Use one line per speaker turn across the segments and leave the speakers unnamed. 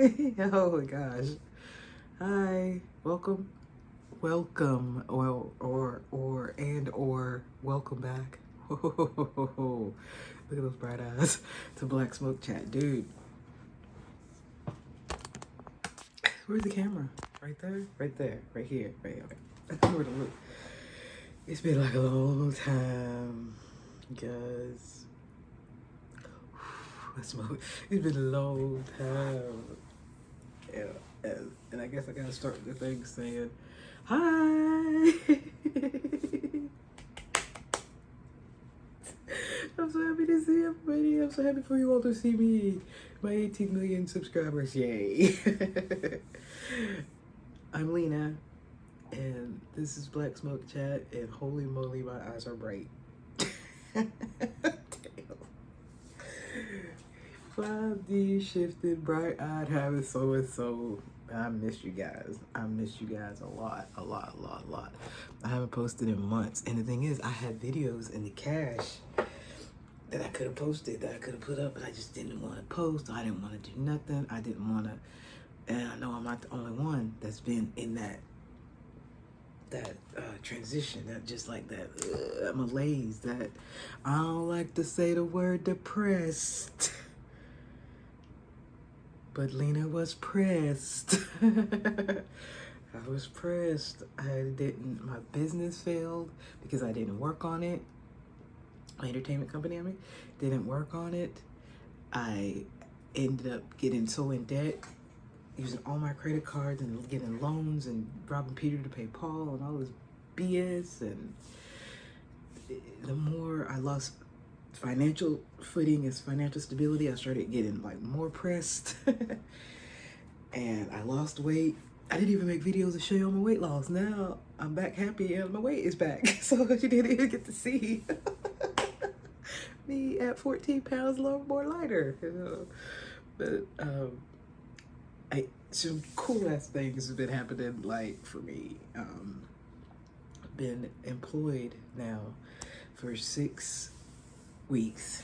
Oh my gosh. Hi. Welcome. Welcome. Or welcome back. Look at those bright eyes. To Black Smoke Chat. Dude. Where's the camera? Right there? Right there. Right here. Right here. I know where to look. It's been like a long time, guys. It's been a long time. Yeah, and I guess I gotta start the thing saying, hi. I'm so happy to see everybody. I'm so happy for you all to see me. My 18 million subscribers, yay. I'm Lena, and this is Black Smoke Chat, and holy moly, my eyes are bright. Damn. 5D shifted, bright-eyed, having so. I miss you guys. I miss you guys a lot. I haven't posted in months. And the thing is, I had videos in the cache that I could have posted, that I could have put up, but I just didn't want to post. I didn't want to do nothing. I didn't want to, and I know I'm not the only one that's been in that transition, that just like that malaise, that I don't like to say the word depressed. But Lena was pressed. I was pressed. My business failed because I didn't work on it. My entertainment company, didn't work on it. I ended up getting so in debt, using all my credit cards and getting loans and robbing Peter to pay Paul and all this BS. And the more I lost financial footing, as financial stability, I started getting like more pressed. And I lost weight. I didn't even make videos to show you all my weight loss. Now I'm back happy and my weight is back. So you didn't even get to see me at 14 pounds more lighter. But some cool ass things have been happening, like for me. I've been employed now for 6 weeks,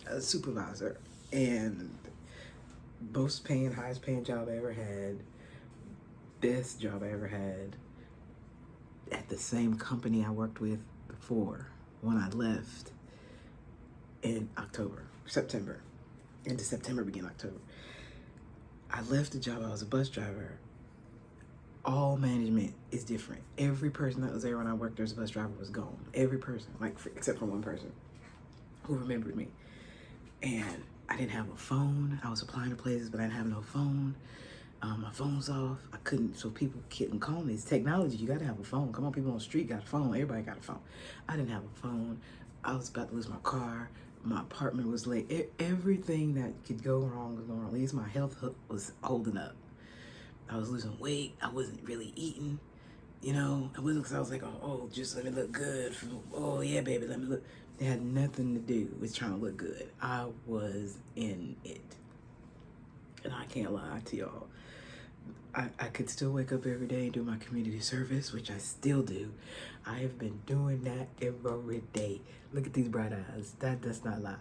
as a supervisor, and most paying, highest paying job I ever had, best job I ever had, at the same company I worked with before when I left in September, into September, begin October. I left the job, I was a bus driver. All management is different. Every person that was there when I worked there as a bus driver was gone. Every person, except for one person who remembered me. And I didn't have a phone. I was applying to places, but I didn't have no phone. My phone's off. so people couldn't call me. It's technology. You gotta have a phone. Come on, people on the street got a phone. Everybody got a phone. I didn't have a phone. I was about to lose my car. My apartment was late. Everything that could go wrong was going wrong. At least my health was holding up. I was losing weight. I wasn't really eating, It wasn't because I was like, just let me look good. Oh yeah, baby, let me look. It had nothing to do with trying to look good. I was in it. And I can't lie to y'all. I could still wake up every day and do my community service, which I still do. I have been doing that every day. Look at these bright eyes. That does not lie.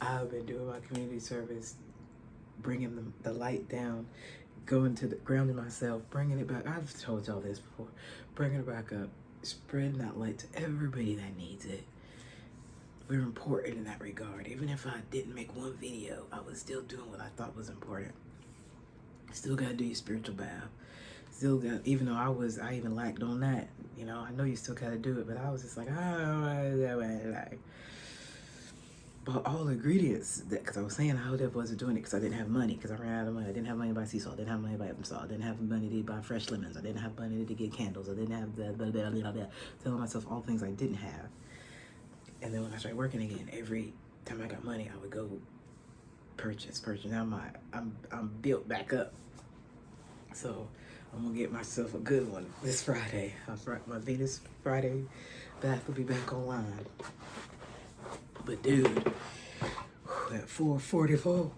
I've been doing my community service, bringing the light down, going to grounding myself, bringing it back. I've told y'all this before. Bringing it back up, spreading that light to everybody that needs it. We're important in that regard. Even if I didn't make one video, I was still doing what I thought was important. Still gotta do your spiritual bath. Still got, even though I even lacked on that. I know you still gotta do it, but I was just like, bought all the ingredients, because I was saying how I wasn't doing it because I didn't have money, because I ran out of money. I didn't have money to buy sea salt. I didn't have money to buy Epsom salt. I didn't have money to buy fresh lemons. I didn't have money to get candles. I didn't have the telling myself all things I didn't have. And then when I started working again, every time I got money, I would go purchase. Now I'm built back up. So I'm gonna get myself a good one this Friday. My Venus Friday bath will be back online. But dude, at 4:44,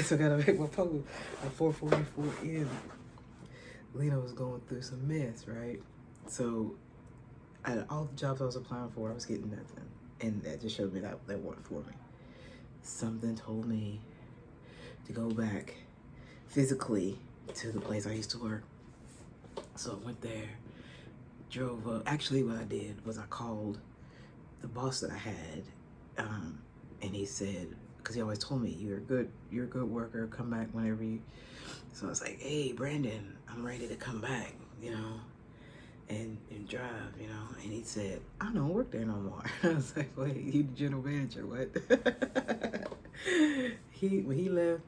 so I gotta make my post. At 4:44 in, Lena was going through some mess, right? So at all the jobs I was applying for, I was getting nothing. And that just showed me that they weren't for me. Something told me to go back physically to the place I used to work. So I went there, drove up. Actually, what I did was I called the boss that I had, and he said, because he always told me, you're a good worker, come back whenever you. So I was like, hey, Brandon, I'm ready to come back, you know, and drive, you know. And he said, I don't work there no more. I was like, wait, you the general manager, what? When he left,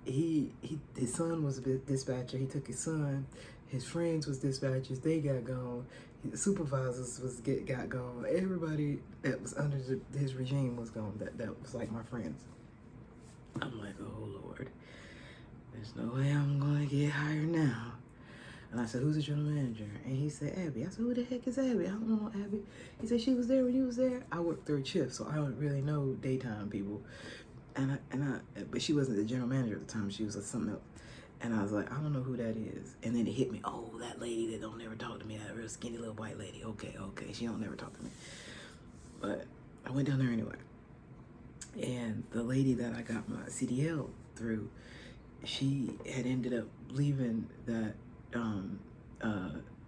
his son was a dispatcher. He took his son. His friends was dispatchers. They got gone. The supervisors got gone. Everybody that was under his regime was gone. That was like my friends. I'm like, oh Lord, there's no way I'm gonna get hired now. And I said, who's the general manager? And he said, Abby. I said, who the heck is Abby? I don't know Abby. He said, she was there when you was there. I worked third shift, so I don't really know daytime people. But she wasn't the general manager at the time. She was something else. And I was like, I don't know who that is. And then it hit me. Oh, that lady that don't never talk to me. That real skinny little white lady. Okay. She don't never talk to me. But I went down there anyway. And the lady that I got my CDL through, she had ended up leaving that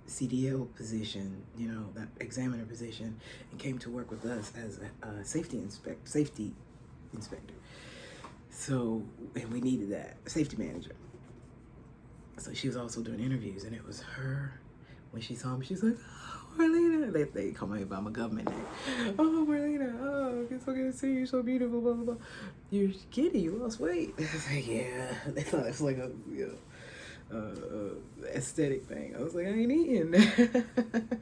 CDL position, you know, that examiner position, and came to work with us as a safety inspector. So, and we needed that safety manager. So she was also doing interviews, and it was her. When she saw me, she's like, oh, Marlena. They call me by my government name. Oh, Marlena, oh, it's so good to see you, so beautiful, blah, blah, blah. You're skinny, you lost weight. I was like, yeah. They thought it was like a, you know, aesthetic thing. I was like, I ain't eating. I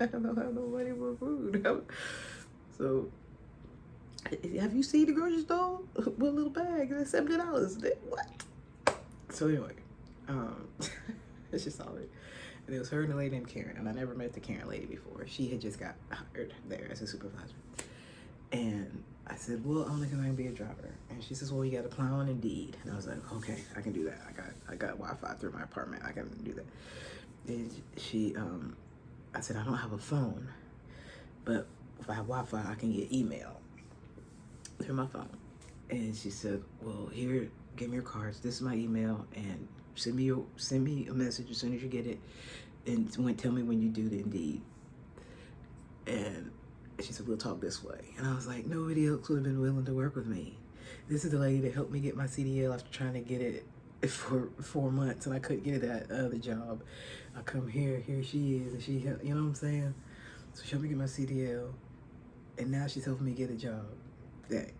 don't have no money for food. So, have you seen the grocery store with a little bag? It's $70. What? So anyway, it's just solid. And it was her and a lady named Karen, and I never met the Karen lady before. She had just got hired there as a supervisor. And I said, well, I'm only gonna be a driver. And she says, well, you got to apply on Indeed. And I was like, okay, I can do that. I got Wi-Fi through my apartment. I can do that. And I said, I don't have a phone, but if I have Wi-Fi, I can get email through my phone. And she said, well, here, give me your cards. This is my email, and send me a message as soon as you get it, and tell me when you do the Indeed. And she said, we'll talk this way. And I was like, nobody else would have been willing to work with me. This is the lady that helped me get my CDL after trying to get it for 4 months, and I couldn't get it at the other job. I come here she is, and she helped, you know what I'm saying? So she helped me get my CDL, and now she's helping me get a job and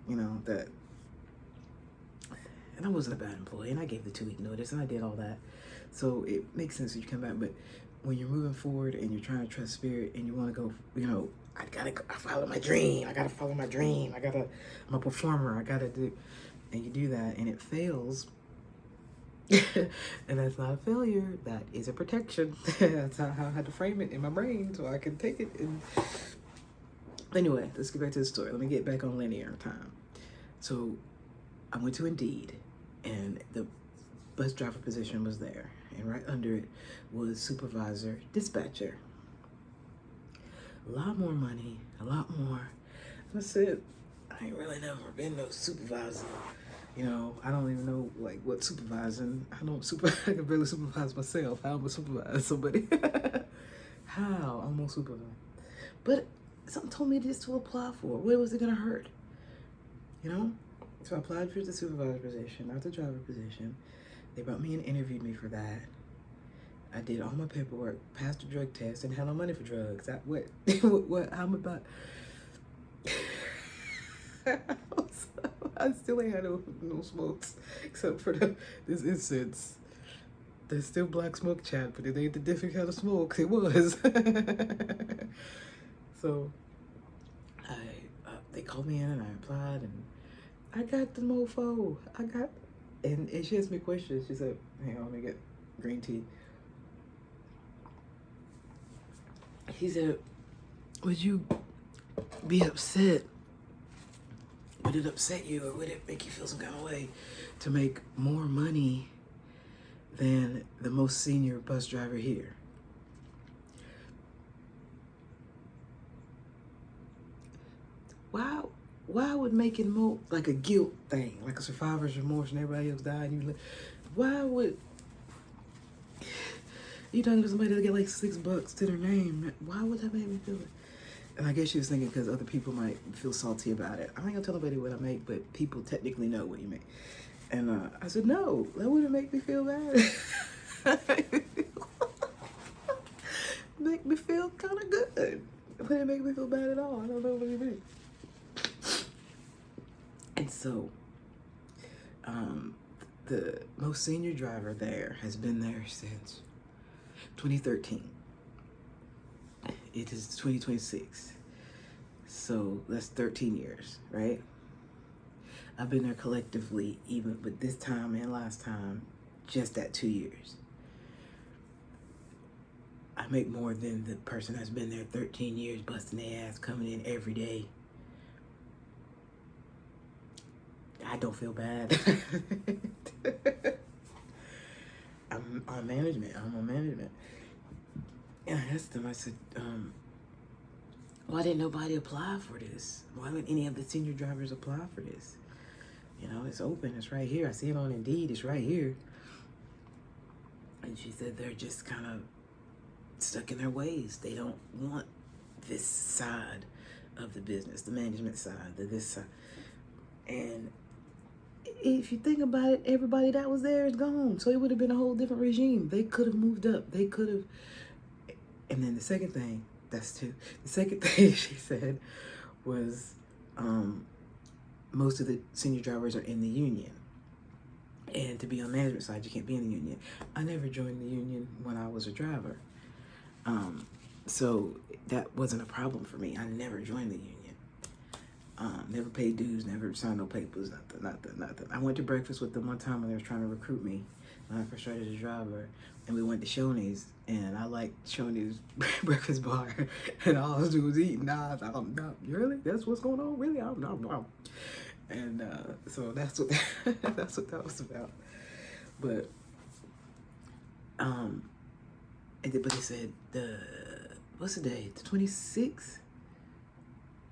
I wasn't a bad employee, and I gave the 2-week notice, and I did all that. So it makes sense that you come back, but when you're moving forward and you're trying to trust spirit and you want to go, you know, I follow my dream. I gotta follow my dream. I'm a performer. I gotta do, and you do that, and it fails. And that's not a failure. That is a protection. That's how I had to frame it in my brain so I can take it. And anyway, let's get back to the story. Let me get back on linear time. So I went to Indeed, and the bus driver position was there, and right under it was supervisor dispatcher. A lot more money, a lot more. As I said, I ain't really never been no supervisor. You know, I don't even know like what supervising. I can barely supervise myself. How am I supervise somebody? How I'm gonna supervise? But something told me this to apply for. What was it gonna hurt? You know? So I applied for the supervisor position, not the driver position. They brought me and interviewed me for that. I did all my paperwork, passed the drug test, and had no money for drugs. What? How am about? I still ain't had no smokes, except for this incense. There's still black smoke chat, but it ain't the different kind of smoke. It was. So they called me in, and I applied, and I got the mofo. And she asked me questions. She said, hang on, let me get green tea. He said, would you be upset? Would it upset you, or would it make you feel some kind of way to make more money than the most senior bus driver here? why would making more like a guilt thing, like a survivor's remorse and everybody else died and you live, why would you talking to somebody that get like $6 to their name? Why would that make me feel it? And I guess she was thinking because other people might feel salty about it. I ain't gonna tell nobody what I make, but people technically know what you make. And I said, no, that wouldn't make me feel bad. Make me feel kind of good. It wouldn't make me feel bad at all. I don't know what you mean. And so, the most senior driver there has been there since 2013. It is 2026. So that's 13 years, right? I've been there collectively, even with this time and last time, just at 2 years. I make more than the person that's been there 13 years, busting their ass, coming in every day. I don't feel bad. I'm on management. And I asked them, I said, why didn't nobody apply for this? Why didn't any of the senior drivers apply for this? You know, it's open, it's right here. I see it on Indeed, it's right here. And she said they're just kind of stuck in their ways. They don't want this side of the business, the management side, this side. And if you think about it, everybody that was there is gone. So it would have been a whole different regime. They could have moved up. They could have. And then the second thing, that's two. The second thing she said was most of the senior drivers are in the union. And to be on the management side, you can't be in the union. I never joined the union when I was a driver. So that wasn't a problem for me. I never joined the union. Never paid dues, never signed no papers, nothing. I went to breakfast with them one time when they were trying to recruit me when I first started as a driver. And we went to Shoney's, and I liked Shoney's breakfast bar, and all I was doing was eating. Really? That's what's going on? Really? I don't know. And so that's what that's what that was about. But but they said what's the day? The 26th?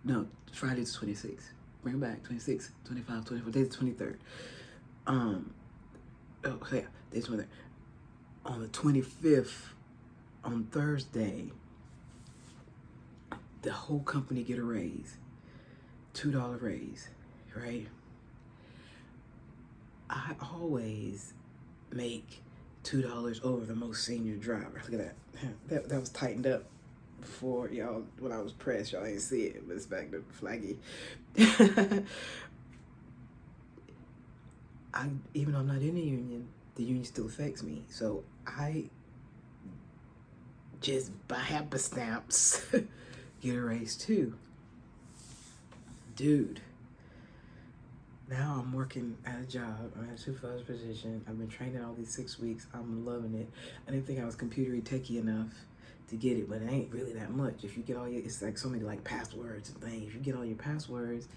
No, Friday's 26th. Bring it back. 26, 25, 24. Today's the 23rd. Oh yeah, today's 23rd. On the 25th, on Thursday, the whole company get a raise. $2 raise, right? I always make $2 over the most senior driver. Look at that. That was tightened up before, y'all. When I was pressed, y'all ain't see it, but it's back to flaggy. Even though I'm not in the union still affects me. So I just by happenstance get a raise too. Dude. Now I'm working at a job. I'm at a supervisor position. I've been training all these 6 weeks. I'm loving it. I didn't think I was computery techie enough to get it, but it ain't really that much. If you get all your, it's like so many like passwords and things. If you get all your passwords,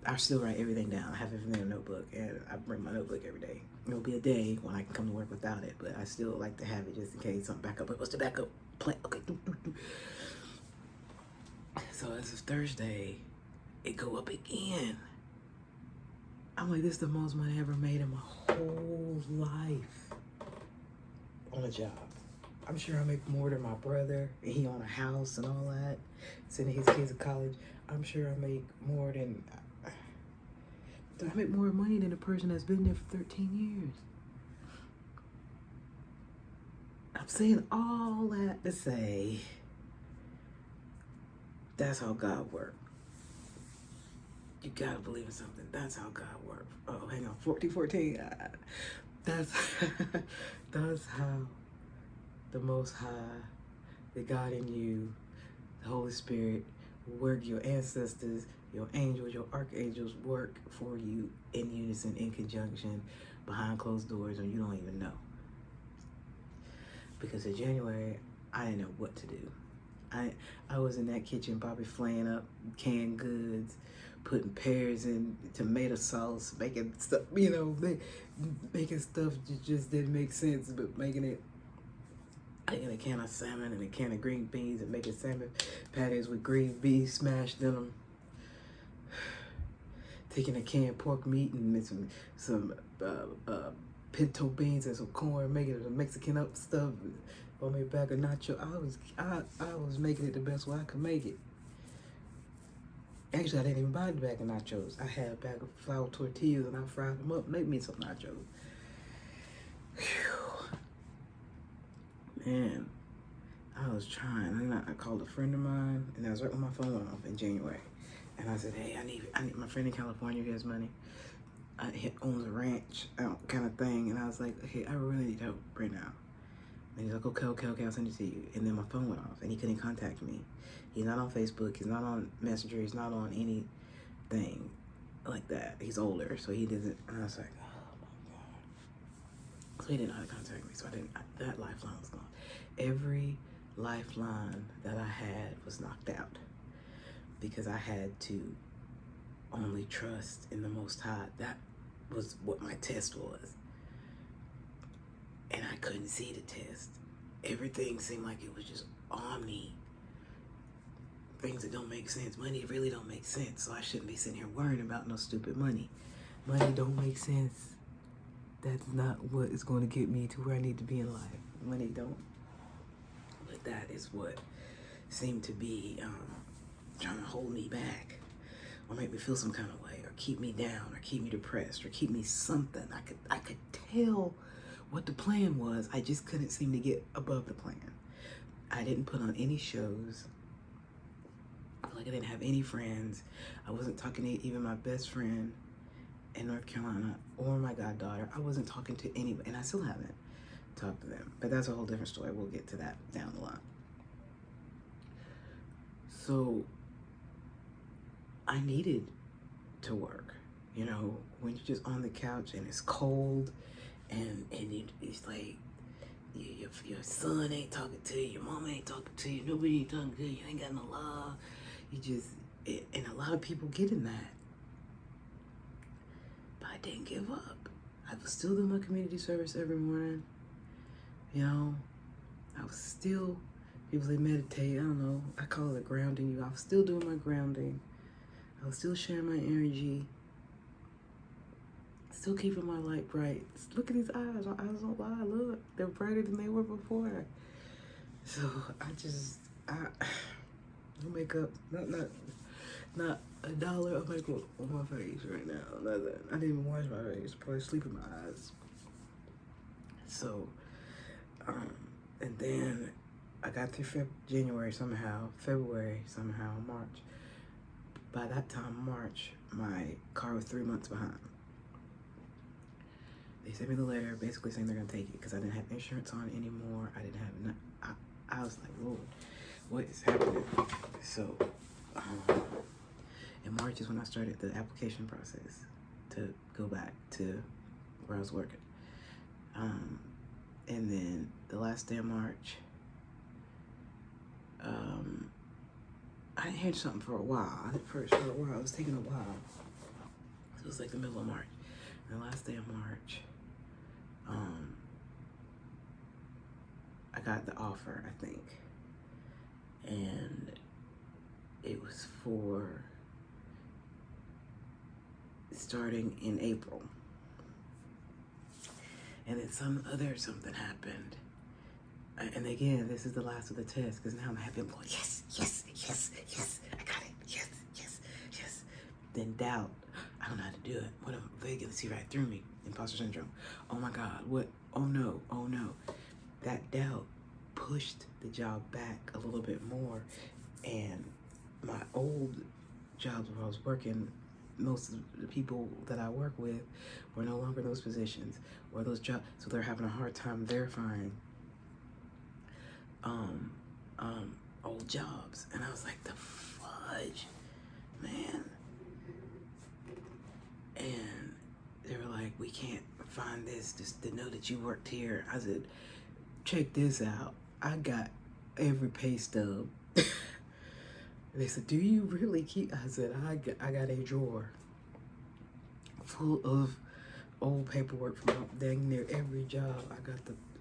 I still write everything down. I have everything in a notebook, and I bring my notebook every day. There'll be a day when I can come to work without it, but I still like to have it just in case something back up. But what's the backup plan? Okay. So as of Thursday, it go up again. I'm like, this is the most money I ever made in my whole life on a job. I'm sure I make more than my brother, and he own a house and all that, sending his kids to college. I'm sure I make more than, I make more money than a person that's been there for 13 years. I'm saying all that to say, that's how God works. You gotta believe in something. That's how God works. Oh, hang on, 14. That's how the Most High, the God in you, the Holy Spirit, work. Your ancestors, your angels, your archangels work for you in unison, in conjunction, behind closed doors, and you don't even know. Because in January, I didn't know what to do. I was in that kitchen probably flaying up canned goods, putting pears in tomato sauce, making stuff, making stuff that just didn't make sense, but making a can of salmon and a can of green beans and making salmon patties with green beans smashed in them. taking a canned pork meat and some pinto beans and some corn, making some Mexican up stuff, bought me a bag of nacho. I was making it the best way I could make it. Actually, I didn't even buy the bag of nachos. I had a bag of flour tortillas and I fried them up, made me some nachos. Whew. Man, I was trying. And I called a friend of mine, and I was right when my phone went off in January. And I said, hey, I need my friend in California who has money. He owns a ranch kind of thing. And I was like, hey, I really need help right now. And he's like, okay, I'll send it to you. And then my phone went off, and he couldn't contact me. He's not on Facebook. He's not on Messenger. He's not on anything like that. He's older, so he doesn't. And I was like, oh my God. So he didn't know how to contact me. So that lifeline was gone. Every lifeline that I had was knocked out because I had to only trust in the Most High. That was what my test was. And I couldn't see the test. Everything seemed like it was just on me. Things that don't make sense. Money really don't make sense. So I shouldn't be sitting here worrying about no stupid money. Money don't make sense. That's not what is going to get me to where I need to be in life. Money don't. But that is what seemed to be trying to hold me back, or make me feel some kind of way, or keep me down, or keep me depressed, or keep me something. I could tell what the plan was. I just couldn't seem to get above the plan. I didn't put on any shows. Like I didn't have any friends. I wasn't talking to even my best friend in North Carolina or my goddaughter. I wasn't talking to anybody, and I still haven't talked to them. But that's a whole different story. We'll get to that down the line. So I needed to work. You know, when you're just on the couch and it's cold, and it's like your son ain't talking to you, your mama ain't talking to you, nobody ain't talking to you, you ain't got no love. And a lot of people get in that. But I didn't give up. I was still doing my community service every morning. You know, I was still, people say meditate, I don't know, I call it grounding you. I was still doing my grounding. I was still sharing my energy. Still keeping my light bright. Look at these eyes. My eyes don't lie. Look, they're brighter than they were before. So no makeup, not a dollar of makeup on my face right now. Nothing. I didn't even wash my face. Probably sleep in my eyes. So, and then I got through January somehow, February somehow, March. By that time, March, my car was 3 months behind. They sent me the letter basically saying they're gonna take it because I didn't have insurance on it anymore. I didn't have enough. I was like, Lord, what is happening? So, in March is when I started the application process to go back to where I was working. And then the last day of March, I didn't hear something for a while. For a while, it was taking a while. So it was like the middle of March. And the last day of March, I got the offer, I think. And it was for starting in April. And then something happened. And again, this is the last of the test, because now I'm happy. I'm going, yes, I got it, yes. Then doubt, I don't know how to do it. What am they gonna see right through me? Imposter syndrome. Oh my God, what? Oh no. That doubt pushed the job back a little bit more. And my old jobs where I was working, most of the people that I work with were no longer in those positions or those jobs. So they're having a hard time verifying old jobs. And I was like, the fudge, man. And they were like, we can't find this just to know that you worked here. I said, check this out. I got every pay stub. They said, do you really keep? I said, I got a drawer full of old paperwork from dang near every job.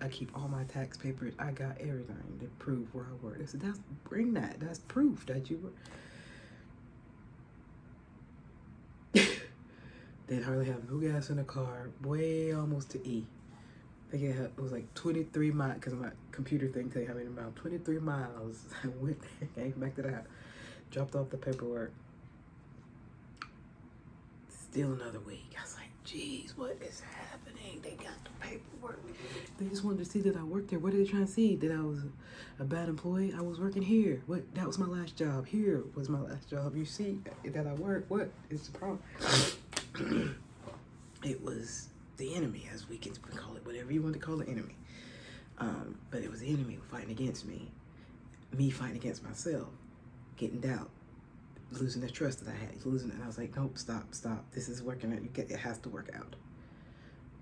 I keep all my tax papers. I got everything to prove where I work. They said, bring that. That's proof that you were. They hardly have no gas in the car, way almost to E. I think it was like 23 miles, because my computer thing tell you how many miles. 23 miles. I went, came back to the house, dropped off the paperwork. Still another week. I was like, geez, what is happening? They got the paperwork. They just wanted to see that I worked there. What are they trying to see? That I was a bad employee? I was working here. What? That was my last job. Here was my last job. You see that I work. What is the problem? It was the enemy, as we can call it, whatever you want to call the enemy. But it was the enemy fighting against me fighting against myself, getting doubt, losing the trust that I had, losing it. And I was like, nope, stop. This is working out. It has to work out,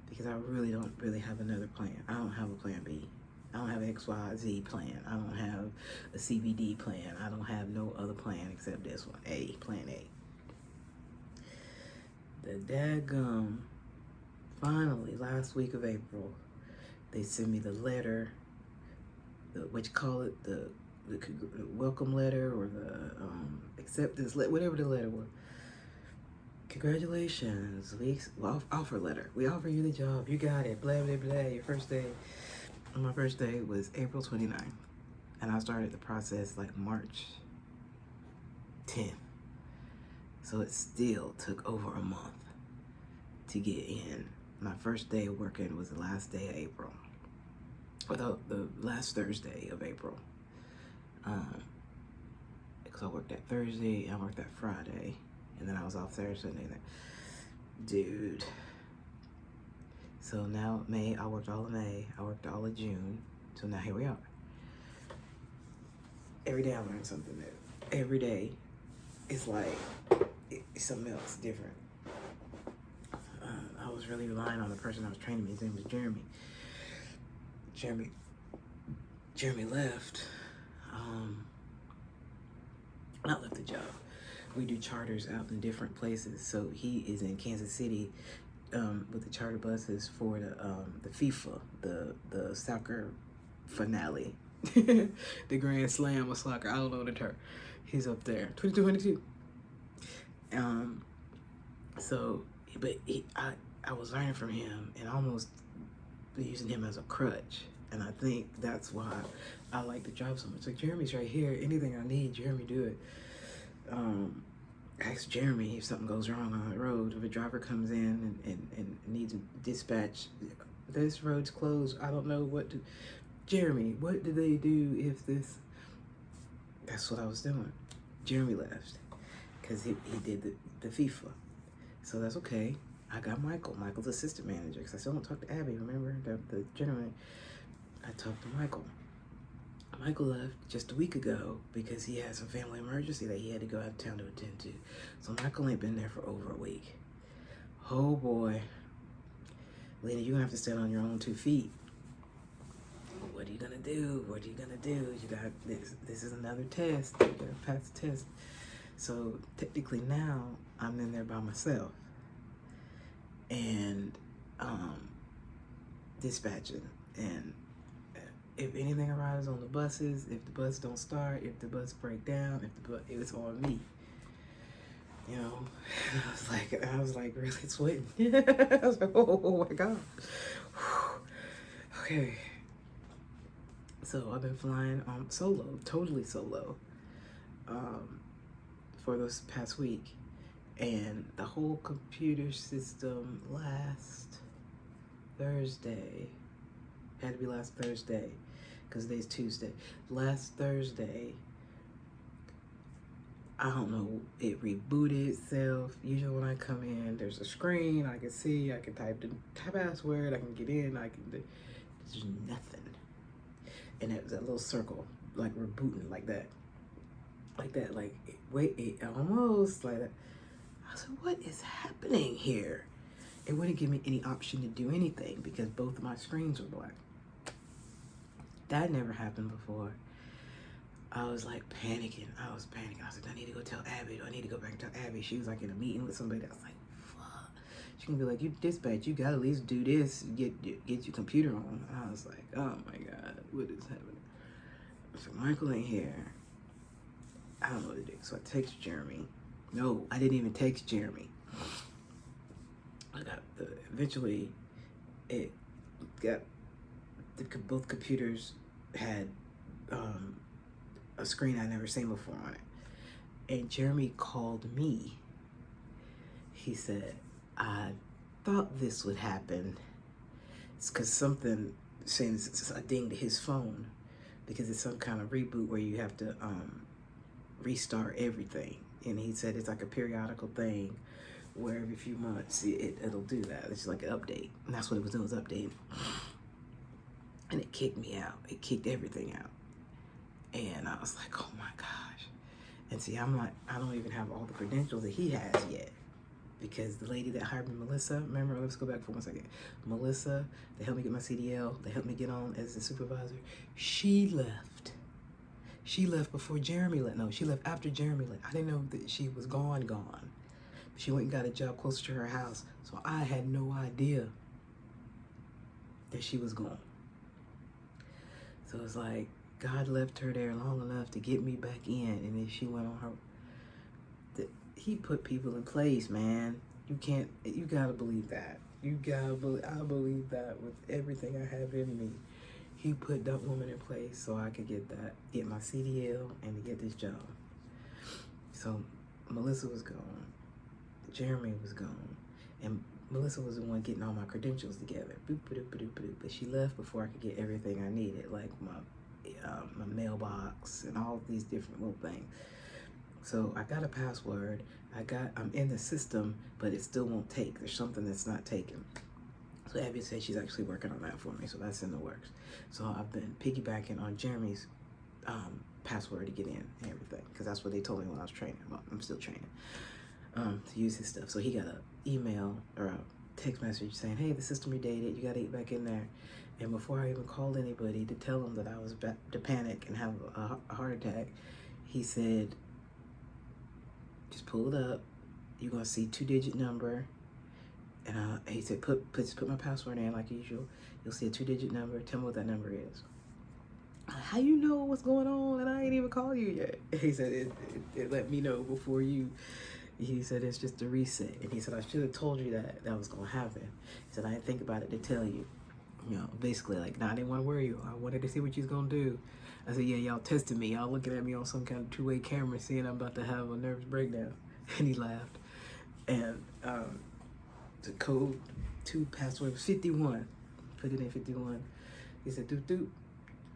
because I really don't have another plan. I don't have a plan B. I don't have an XYZ plan. I don't have a CBD plan. I don't have no other plan except this one, plan A. The daggum, finally, last week of April, they sent me the letter, the welcome letter, or the acceptance letter, whatever the letter was. Congratulations, offer letter. We offer you the job. You got it. Blah, blah, blah. Your first day. My first day was April 29th. And I started the process like March 10th. So it still took over a month to get in. My first day of working was the last day of April. Or the last Thursday of April. Because I worked that Thursday, I worked that Friday, and then I was off Thursday. Dude. So now May, I worked all of May, I worked all of June, so now here we are. Every day I learn something new. Every day it's like, it's something else different. I was really relying on the person I was training me. His name was Jeremy. Jeremy left. Not left the job. We do charters out in different places. So he is in Kansas City with the charter buses for the FIFA, the soccer finale, the Grand Slam of soccer. I don't know the term. He's up there, 22. So, but I was learning from him and almost using him as a crutch. And I think that's why I like the job so much. Like, Jeremy's right here. Anything I need, Jeremy do it. Ask Jeremy if something goes wrong on the road. If a driver comes in and needs a dispatch, this road's closed, I don't know what to... Jeremy, what do they do if this... That's what I was doing. Jeremy left because he did the FIFA. So that's okay. I got Michael. Michael's assistant manager, because I still don't talk to Abby, remember? The gentleman. I talked to Michael. Michael left just a week ago because he had some family emergency that he had to go out of town to attend to. So Michael ain't been there for over a week. Oh boy. Lena, you're gonna have to stand on your own 2 feet. What are you gonna do? What are you gonna do? You got this is another test. You gotta pass the test. So technically now I'm in there by myself. And dispatching, and if anything arrives on the buses, if the bus don't start, if the bus break down, if it's on me, you know. I was like really sweating. I was like, oh my god. Okay, so I've been flying solo, totally solo, for this past week. And the whole computer system last Thursday, had to be last Thursday, because today's Tuesday. Last Thursday, I don't know, it rebooted itself. Usually when I come in, there's a screen, I can see, I can type the password, I can get in, there's nothing. And it was that little circle, like rebooting, like that, almost like that. I said, what is happening here? It wouldn't give me any option to do anything because both of my screens were black. That never happened before. I was like panicking. I was like, I need to go tell Abby. I need to go back and tell Abby. She was like in a meeting with somebody. I was like, fuck. She can be like, you dispatch, you gotta at least do this, get your computer on. And I was like, oh my God, what is happening? So Michael ain't here. I don't know what to do. So I text Jeremy. No, I didn't even text Jeremy. Eventually it got, both computers had a screen I'd never seen before on it. And Jeremy called me. He said, I thought this would happen. It's because something sends a ding to his phone, because it's some kind of reboot where you have to restart everything. And he said it's like a periodical thing where every few months it'll do that. It's like an update. And that's what it was doing, was updating. And it kicked me out. It kicked everything out. And I was like, oh my gosh. And see, I'm like, I don't even have all the credentials that he has yet. Because the lady that hired me, Melissa, remember, let's go back for 1 second. Melissa, they helped me get my CDL. They helped me get on as a supervisor. She left. She left before Jeremy left. No, she left after Jeremy left. I didn't know that she was gone. She went and got a job closer to her house. So I had no idea that she was gone. So it's like, God left her there long enough to get me back in. And then she went on her. He put people in place, man. You gotta believe that. I believe that with everything I have in me. He put that woman in place so I could get my CDL and to get this job. So Melissa was gone. Jeremy was gone. And Melissa was the one getting all my credentials together. Boop, boop, boop, boop, boop. But she left before I could get everything I needed, like my mailbox and all these different little things. So I got a password. I'm in the system, but it still won't take. There's something that's not taken. So Abby said she's actually working on that for me, so that's in the works. So I've been piggybacking on Jeremy's password to get in and everything, because that's what they told me when I was training. Well, I'm still training to use his stuff. So he got an email or a text message saying, hey, the system redated. You got to get back in there. And before I even called anybody to tell them that I was about to panic and have a heart attack, he said, just pull it up. You're gonna see 2-digit number, and he said, put my password in like usual. You'll see a 2-digit number. Tell me what that number is. How you know what's going on and I ain't even called you yet? He said it let me know before you. He said it's just a reset, and he said I should have told you that was gonna happen. He said I didn't think about it to tell you. You know, basically like, nah, I didn't want to worry you. I wanted to see what you was gonna do. I said, yeah, y'all testing me. Y'all looking at me on some kind of two-way camera, seeing I'm about to have a nervous breakdown. And he laughed. And the code to password was 51. Put it in 51. He said, doop doop.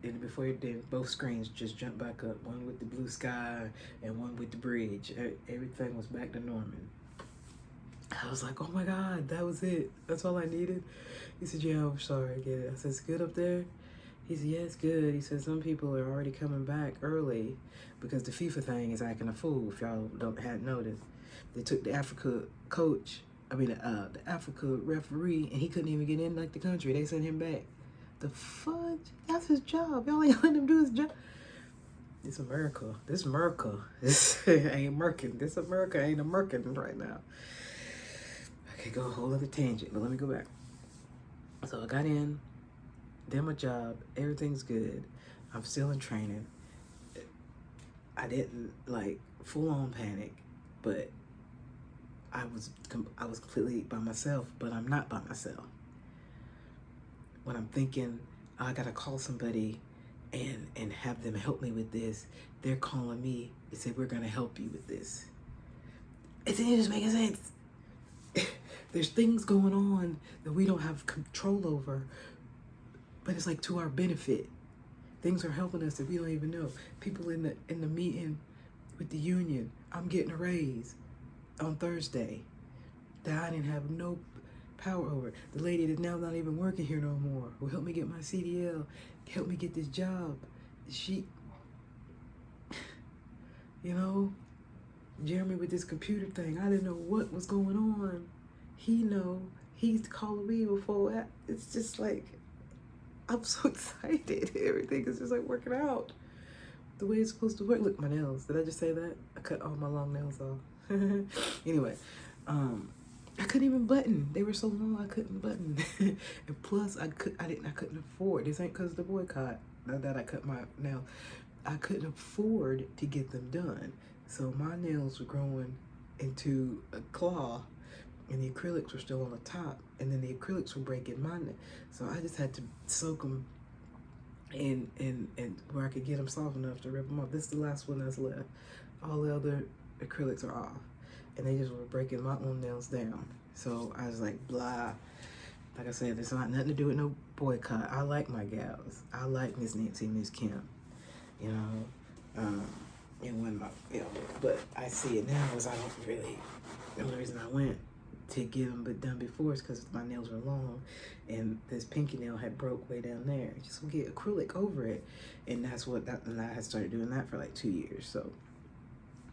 And before it did, both screens just jumped back up. One with the blue sky and one with the bridge. Everything was back to normal. I was like, oh my God, that was it. That's all I needed. He said, yeah, I'm sorry, I get it. I said, it's good up there? He said, yeah, it's good. He said, some people are already coming back early because the FIFA thing is acting a fool, if y'all hadn't noticed. They took the Africa referee, and he couldn't even get in like the country. They sent him back. The fudge? That's his job. Y'all ain't letting him do his job. It's America. This America. This ain't Merkin. This America ain't a Merkin right now. I could go a whole other tangent, but let me go back. So I got in, did my job, everything's good. I'm still in training. I didn't like full on panic, but I was completely by myself, but I'm not by myself. When I'm thinking, oh, I gotta call somebody and have them help me with this, they're calling me and say, we're gonna help you with this. It ain't just making sense. There's things going on that we don't have control over, but it's like to our benefit. Things are helping us that we don't even know. People in the meeting with the union, I'm getting a raise on Thursday that I didn't have no power over. The lady that's now not even working here no more, who helped me get my CDL, helped me get this job. She, you know, Jeremy with this computer thing, I didn't know what was going on. He know, he's calling me before that. It's just like, I'm so excited. Everything is just like working out the way it's supposed to work. Look, my nails. Did I just say that? I cut all my long nails off. Anyway, I couldn't even button. They were so long I couldn't button. And plus, I couldn't afford. This ain't because of the boycott that I cut my nails. I couldn't afford to get them done. So my nails were growing into a claw. and the acrylics were still on the top, and then the acrylics were breaking my nail. So I just had to soak them and where I could get them soft enough to rip them off. This is the last one that's left. All the other acrylics are off, and they just were breaking my own nails down. So I was like, blah. Like I said, it's not nothing to do with no boycott. I like my gals. I like Miss Nancy, Miss Kim, you know. And when my, you know, but I see it now is I don't really. The only reason I went to get them but done before is because my nails were long, and this pinky nail had broke way down there. Just get acrylic over it, and that's what that. And I had started doing that for like 2 years. So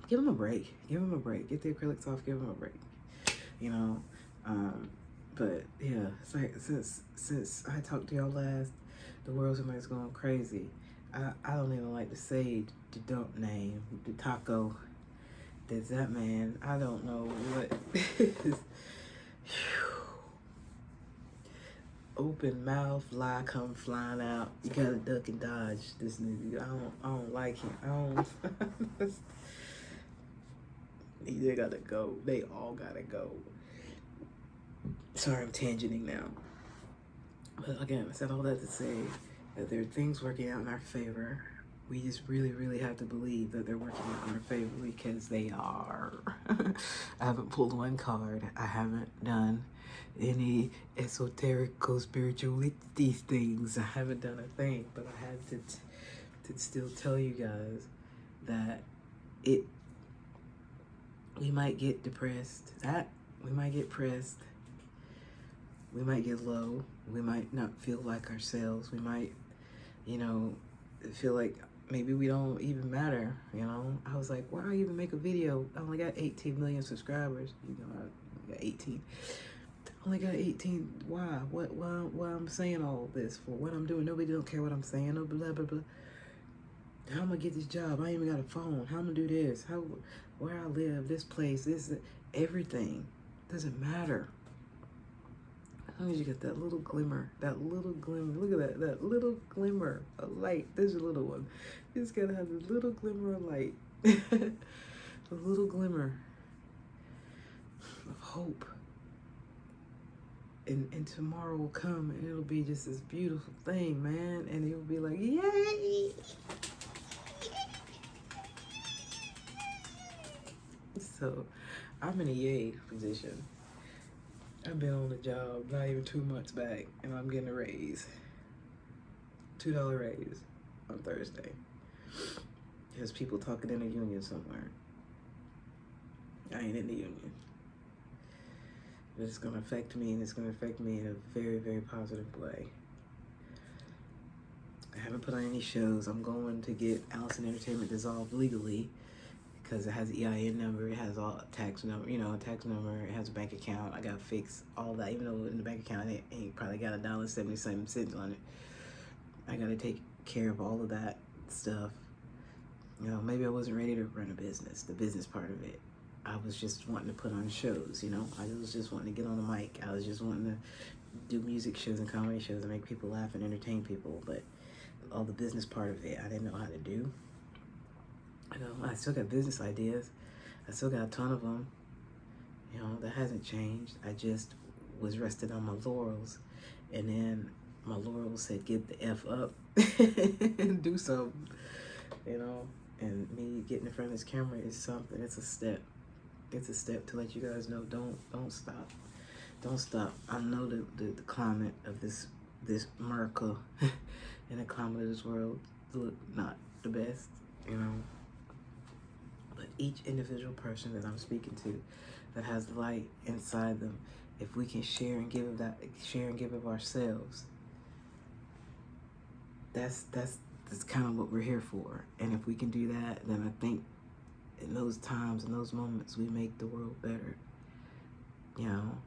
give them a break. Give them a break. Get the acrylics off. Give them a break. You know. But yeah, it's like since I talked to y'all last, the world's going crazy. I don't even like to say the dump name, the taco. There's that man. I don't know what is. Open mouth, lie come flying out. You gotta duck and dodge this nigga. I don't like him. I don't. They gotta go. They all gotta go. Sorry, I'm tangenting now. But again, I said all that to say that there are things working out in our favor. We just really, really have to believe that they're working out in our favor, because they are. I haven't pulled one card. I haven't done any esoterical spirituality things. I haven't done a thing, but I had to still tell you guys that we might get depressed. We might get pressed. We might get low. We might not feel like ourselves. We might, you know, feel like maybe we don't even matter, you know. I was like, why even make a video? I only got 18 million subscribers. You know, I got 18. Only got 18. Why? Why I'm saying all this for? What I'm doing? Nobody don't care what I'm saying. No blah, blah, blah. How am I get this job? I ain't even got a phone. How am I do this? Where I live, this place, this, everything. Doesn't matter. As long as you get that little glimmer, look at that little glimmer of light. There's a little one. You just gotta have a little glimmer of light. A little glimmer of hope. And tomorrow will come, and it'll be just this beautiful thing, man. And it'll be like, yay! So I'm in a yay position. I've been on the job not even 2 months back, and I'm getting a raise. $2 raise on Thursday. There's people talking in a union somewhere. I ain't in the union. But it's gonna affect me, and it's gonna affect me in a very, very positive way. I haven't put on any shows. I'm going to get Allison Entertainment dissolved legally, because it has EIN number, it has all tax number, you know, tax number, it has a bank account. I gotta fix all that, even though in the bank account it ain't probably got $1.77 on it. I gotta take care of all of that stuff. You know, maybe I wasn't ready to run a business, the business part of it. I was just wanting to put on shows, you know. I was just wanting to get on the mic. I was just wanting to do music shows and comedy shows and make people laugh and entertain people. But all the business part of it, I didn't know how to do. You know, I still got business ideas. I still got a ton of them. You know, that hasn't changed. I just was resting on my laurels. And then my laurels said, get the F up and do something. You know, and me getting in front of this camera is something. It's a step. It's a step to let you guys know, don't stop. Don't stop. I know the climate of this America and the climate of this world look not the best, you know. But each individual person that I'm speaking to that has light inside them, if we can share and give of ourselves, that's kind of what we're here for. And if we can do that, then I think in those times, in those moments, we make the world better, you know.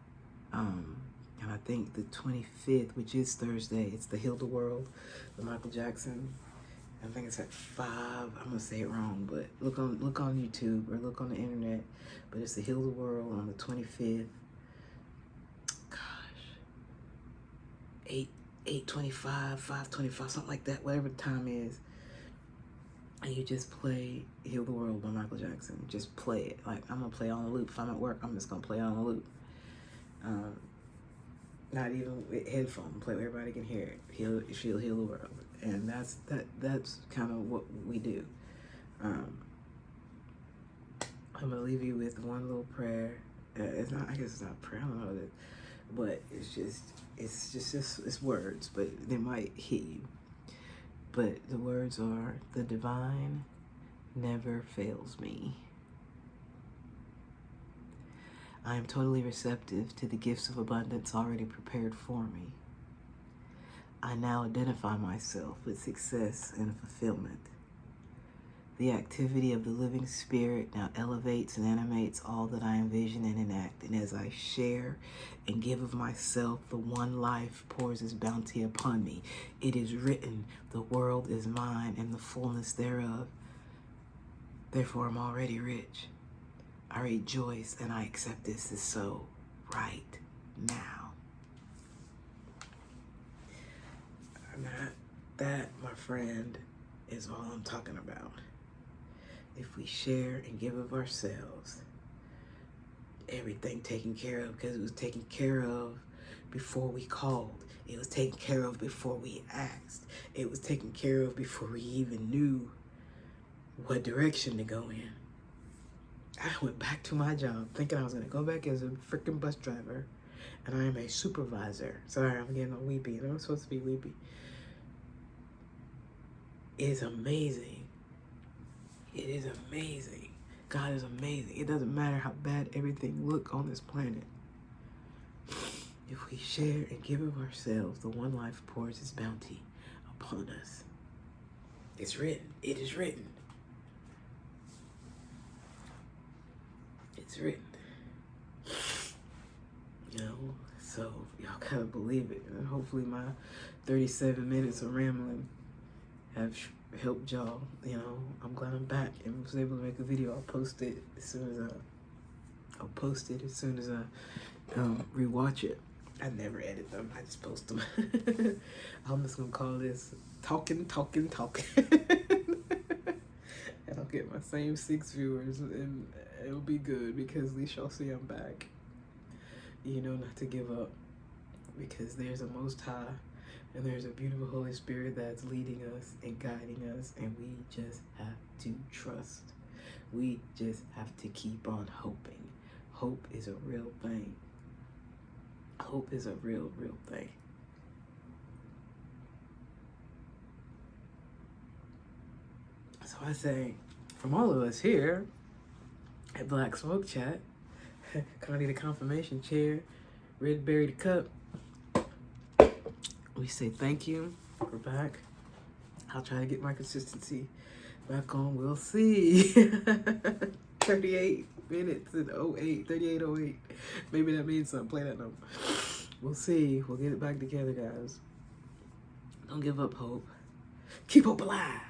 And I think the 25th, which is Thursday, it's the Heal the World, the Michael Jackson. I think it's at 5. I'm gonna say it wrong, but look on YouTube or look on the internet. But it's the Heal the World on the 25th. Gosh, 8:25, 5:25, something like that. Whatever the time is. And you just play Heal the World by Michael Jackson. Just play it. Like, I'm gonna play on a loop. If I'm at work, I'm just gonna play on a loop. Not even with headphones, play where everybody can hear it. She'll heal the world, and that's kind of what we do. I'm gonna leave you with one little prayer. It's not, I guess it's not a prayer, I don't know that, but it's words, but they might hit you. But the words are, the divine never fails me. I am totally receptive to the gifts of abundance already prepared for me. I now identify myself with success and fulfillment. The activity of the living spirit now elevates and animates all that I envision and enact. And as I share and give of myself, the one life pours its bounty upon me. It is written, the world is mine and the fullness thereof. Therefore, I'm already rich. I rejoice and I accept this is so right now. And that, my friend, is all I'm talking about. If we share and give of ourselves, everything taken care of, because it was taken care of before we called. It was taken care of before we asked. It was taken care of before we even knew what direction to go in. I went back to my job thinking I was going to go back as a freaking bus driver, and I am a supervisor. Sorry, I'm getting all weepy. I'm supposed to be weepy. It is amazing. It is amazing. God is amazing. It doesn't matter how bad everything look on this planet. If we share and give of ourselves, the one life pours its bounty upon us. It's written. It is written. It's written. You know, so y'all gotta believe it. And hopefully my 37 minutes of rambling have helped y'all. You know, I'm glad I'm back and was able to make a video. I'll post it as soon as I rewatch it. I never edit them. I just post them. I'm just gonna call this Talkin. And I'll get my same 6 viewers, and it'll be good because at least y'all see I'm back. You know, not to give up, because there's a Most High and there's a beautiful Holy Spirit that's leading us and guiding us, and we just have to trust. We just have to keep on hoping. Hope is a real thing. Hope is a real thing. So I say, from all of us here at Black Smoke Chat, Connie the Confirmation Chair, Red Berry the Cup, we say thank you. We're back. I'll try to get my consistency back on. We'll see. 38 minutes and 38:08. Maybe that means something. Play that number. We'll see. We'll get it back together, guys. Don't give up hope. Keep hope alive.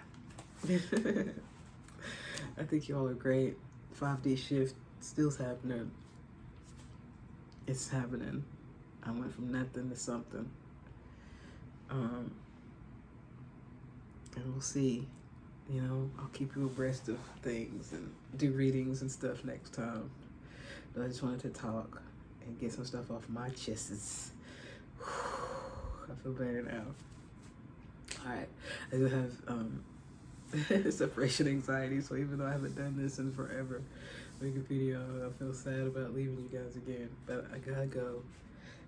I think you all are great. 5D shift still's happening. It's happening. I went from nothing to something. And we'll see. You know, I'll keep you abreast of things and do readings and stuff next time. But I just wanted to talk and get some stuff off my chests. I feel better now. Alright, I do have separation anxiety, so even though I haven't done this in forever, make a video, I feel sad about leaving you guys again. But I gotta go,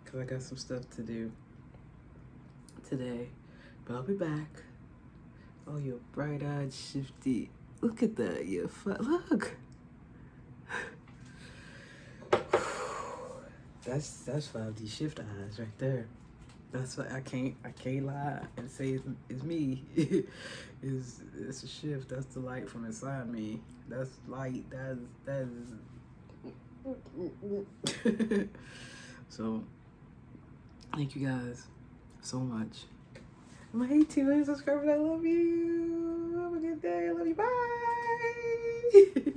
because I got some stuff to do today. But I'll be back. Oh, you're bright-eyed, shifty. Look at that. You're look. That's 5D shift eyes right there. That's what I can't lie and say it's me. It's a shift. That's the light from inside me. That's light. That is. So thank you guys so much. My 200 subscribers, I love you. Have a good day. I love you. Bye.